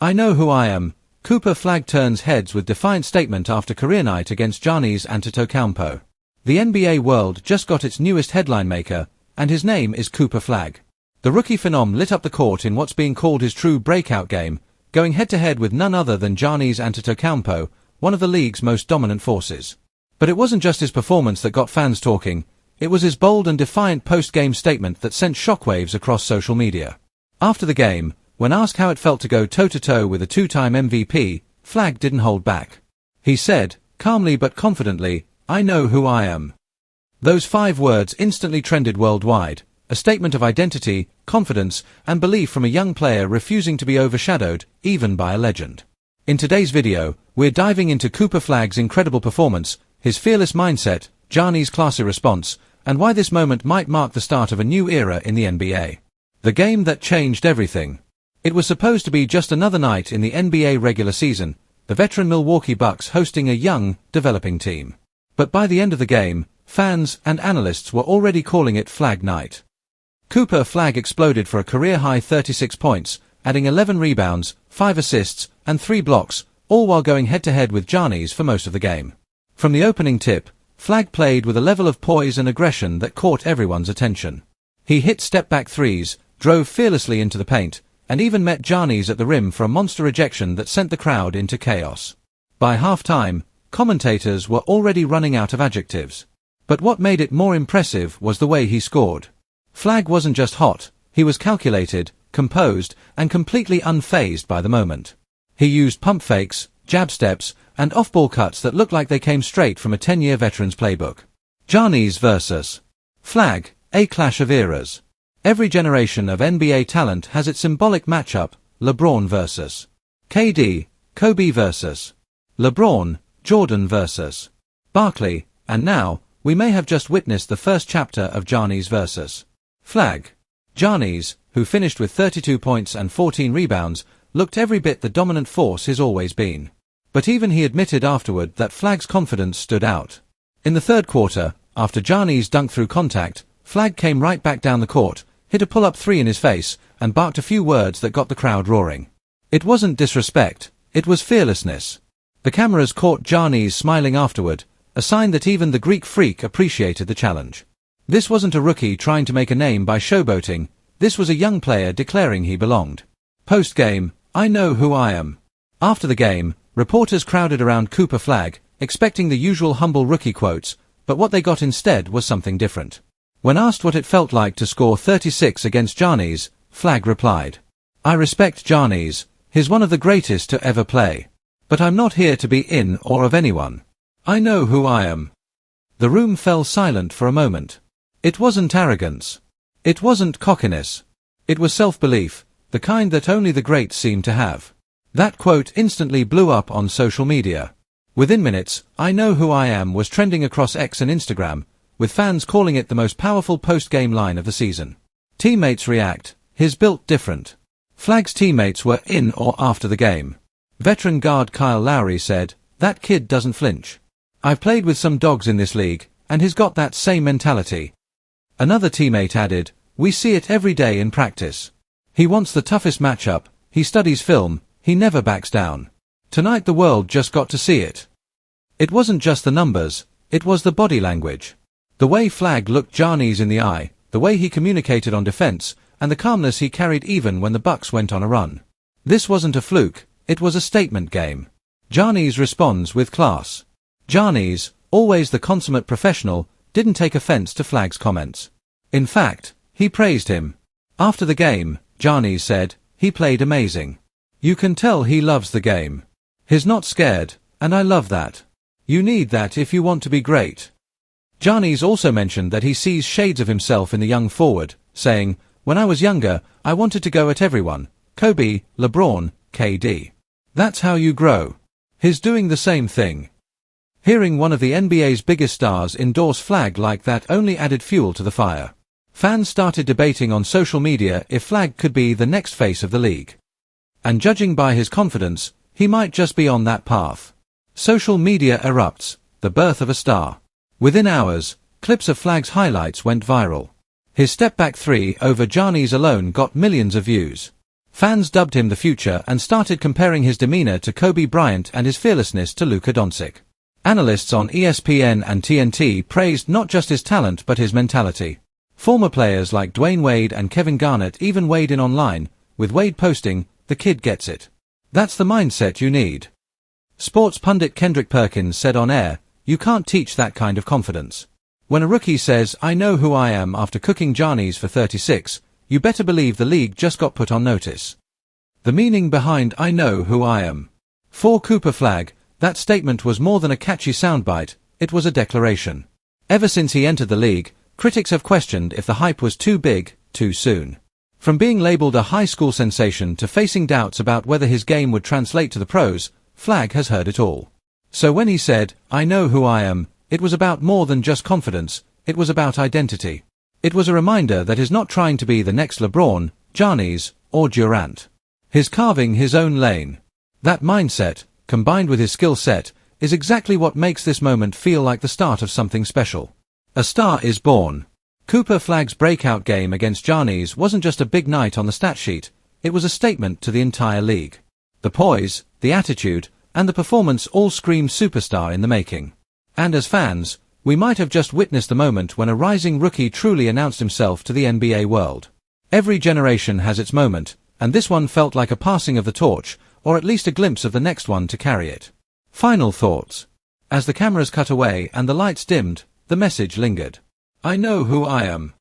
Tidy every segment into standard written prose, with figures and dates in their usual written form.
I know who I am. Cooper Flagg turns heads with defiant statement after career night against Giannis Antetokounmpo. The NBA world just got its newest headline maker, and his name is Cooper Flagg. The rookie phenom lit up the court in what's being called his true breakout game, going head-to-head with none other than Giannis Antetokounmpo, one of the league's most dominant forces. But it wasn't just his performance that got fans talking, it was his bold and defiant post-game statement that sent shockwaves across social media. After the game, when asked how it felt to go toe-to-toe with a two-time MVP, Flagg didn't hold back. He said, calmly but confidently, "I know who I am." Those 5 words instantly trended worldwide, a statement of identity, confidence, and belief from a young player refusing to be overshadowed, even by a legend. In today's video, we're diving into Cooper Flagg's incredible performance, his fearless mindset, Giannis' classy response, and why this moment might mark the start of a new era in the NBA. The game that changed everything. It was supposed to be just another night in the NBA regular season, the veteran Milwaukee Bucks hosting a young, developing team. But by the end of the game, fans and analysts were already calling it Flagg Night. Cooper Flagg exploded for a career-high 36 points, adding 11 rebounds, 5 assists, and 3 blocks, all while going head-to-head with Giannis for most of the game. From the opening tip, Flagg played with a level of poise and aggression that caught everyone's attention. He hit step-back threes, drove fearlessly into the paint, and even met Giannis at the rim for a monster ejection that sent the crowd into chaos. By halftime, commentators were already running out of adjectives. But what made it more impressive was the way he scored. Flagg wasn't just hot, he was calculated, composed, and completely unfazed by the moment. He used pump fakes, jab steps, and off-ball cuts that looked like they came straight from a 10-year veteran's playbook. Giannis versus Flagg, a clash of eras. Every generation of NBA talent has its symbolic matchup, LeBron versus KD, Kobe versus LeBron, Jordan versus Barkley, and now, we may have just witnessed the first chapter of Giannis versus Flagg. Giannis, who finished with 32 points and 14 rebounds, looked every bit the dominant force he's always been. But even he admitted afterward that Flagg's confidence stood out. In the third quarter, after Giannis dunked through contact, Flagg came right back down the court, hit a pull-up 3 in his face, and barked a few words that got the crowd roaring. It wasn't disrespect, it was fearlessness. The cameras caught Giannis smiling afterward, a sign that even the Greek freak appreciated the challenge. This wasn't a rookie trying to make a name by showboating, this was a young player declaring he belonged. Post-game, I know who I am. After the game, reporters crowded around Cooper Flagg, expecting the usual humble rookie quotes, but what they got instead was something different. When asked what it felt like to score 36 against Giannis, Flagg replied, "I respect Giannis, he's one of the greatest to ever play. But I'm not here to be in or of anyone. I know who I am." The room fell silent for a moment. It wasn't arrogance. It wasn't cockiness. It was self-belief, the kind that only the greats seem to have. That quote instantly blew up on social media. Within minutes, "I know who I am" was trending across X and Instagram, with fans calling it the most powerful post-game line of the season. Teammates react, "He's built different." Flagg's teammates were in or after the game. Veteran guard Kyle Lowry said, "That kid doesn't flinch. I've played with some dogs in this league, and he's got that same mentality." Another teammate added, "We see it every day in practice. He wants the toughest matchup, he studies film, he never backs down. Tonight the world just got to see it." It wasn't just the numbers, it was the body language. The way Flagg looked Giannis in the eye, the way he communicated on defense, and the calmness he carried even when the Bucks went on a run. This wasn't a fluke, it was a statement game. Giannis responds with class. Giannis, always the consummate professional, didn't take offense to Flagg's comments. In fact, he praised him. After the game, Giannis said, "He played amazing. You can tell he loves the game. He's not scared, and I love that. You need that if you want to be great." Giannis also mentioned that he sees shades of himself in the young forward, saying, "When I was younger, I wanted to go at everyone. Kobe, LeBron, KD. That's how you grow." He's doing the same thing. Hearing one of the NBA's biggest stars endorse Flagg like that only added fuel to the fire. Fans started debating on social media if Flagg could be the next face of the league. And judging by his confidence, he might just be on that path. Social media erupts, the birth of a star. Within hours, clips of Flagg's highlights went viral. His step-back 3 over Giannis alone got millions of views. Fans dubbed him the future and started comparing his demeanor to Kobe Bryant and his fearlessness to Luka Doncic. Analysts on ESPN and TNT praised not just his talent but his mentality. Former players like Dwayne Wade and Kevin Garnett even weighed in online, with Wade posting, "The kid gets it. That's the mindset you need." Sports pundit Kendrick Perkins said on air, "You can't teach that kind of confidence. When a rookie says, 'I know who I am' after cooking Giannis for 36, you better believe the league just got put on notice." The meaning behind "I know who I am." For Cooper Flagg, that statement was more than a catchy soundbite, it was a declaration. Ever since he entered the league, critics have questioned if the hype was too big, too soon. From being labeled a high school sensation to facing doubts about whether his game would translate to the pros, Flagg has heard it all. So when he said, "I know who I am," it was about more than just confidence, it was about identity. It was a reminder that he's not trying to be the next LeBron, Giannis, or Durant. He's carving his own lane. That mindset, combined with his skill set, is exactly what makes this moment feel like the start of something special. A star is born. Cooper Flagg's breakout game against Giannis wasn't just a big night on the stat sheet, it was a statement to the entire league. The poise, the attitude, and the performance all scream superstar in the making. And as fans, we might have just witnessed the moment when a rising rookie truly announced himself to the NBA world. Every generation has its moment, and this one felt like a passing of the torch, or at least a glimpse of the next one to carry it. Final thoughts. As the cameras cut away and the lights dimmed, the message lingered. "I know who I am."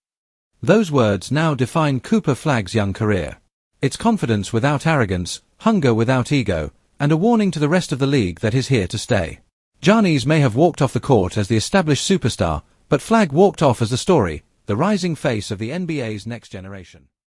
Those words now define Cooper Flagg's young career. It's confidence without arrogance, hunger without ego, and a warning to the rest of the league that he's here to stay. Giannis may have walked off the court as the established superstar, but Flagg walked off as the story, the rising face of the NBA's next generation.